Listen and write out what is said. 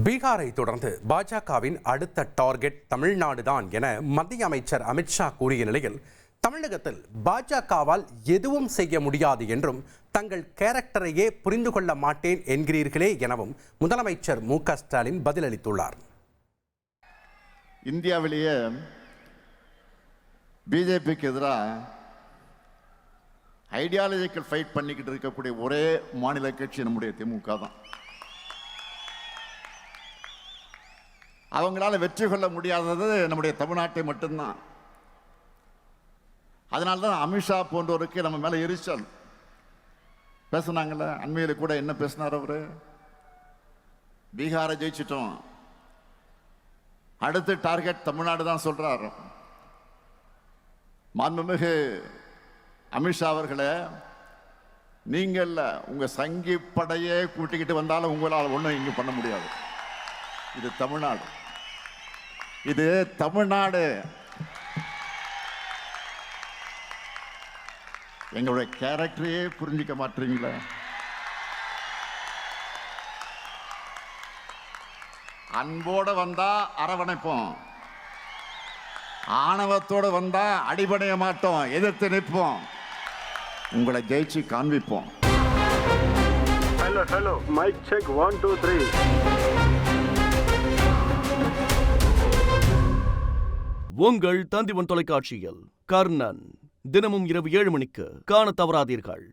பீகாரை தொடர்ந்து பாஜகவின் அடுத்த டார்கெட் தமிழ்நாடுதான் என மத்திய அமைச்சர் அமித்ஷா கூறிய நிலையில், தமிழகத்தில் பாஜகவால் எதுவும் செய்ய முடியாது என்றும், தங்கள் கேரக்டரையே புரிந்து கொள்ள மாட்டேன் என்கிறீர்களே எனவும் முதலமைச்சர் மு.க.ஸ்டாலின் பதிலளித்துள்ளார். இந்தியாவிலேயே பிஜேபிக்கு எதிராக ஐடியாலஜிக்கல் ஃபைட் பண்ணிக்கிட்டு இருக்கக்கூடிய ஒரே மாநில கட்சி நம்முடைய திமுக தான். அவங்களால வெற்றி கொள்ள முடியாதது நம்முடைய தமிழ்நாட்டை மட்டும்தான். அதனால்தான் அமித்ஷா போன்றவருக்கு நம்ம மேல எரிச்சல். பேசுனாங்கல்ல, அண்மையில் கூட என்ன பேசினார் அவரு? பீகாரை ஜெயிச்சிட்டோம், அடுத்து டார்கெட் தமிழ்நாடு தான் சொல்றார். மாண்புமிகு அமித்ஷா அவர்களே, நீங்கள் உங்க சங்கி படையே கூட்டிக்கிட்டு வந்தாலும் உங்களால் ஒன்றும் இங்க பண்ண முடியாது. இது தமிழ்நாடு, இது தமிழ்நாடு. எங்களுடைய கேரக்டரையே புரிஞ்சிக்க மாட்டீங்களா? அன்போடு வந்தா அரவணைப்போம், ஆணவத்தோடு வந்தா அடிபடைய மாட்டோம், எதிர்த்து நிற்போம், உங்களை ஜெயிச்சு காண்பிப்போம். Hello mic check 1 2 3. உங்கள் தந்திவன் தொலைக்காட்சியில் கர்ணன் தினமும் இரவு 7 மணிக்கு காண தவறாதீர்கள்.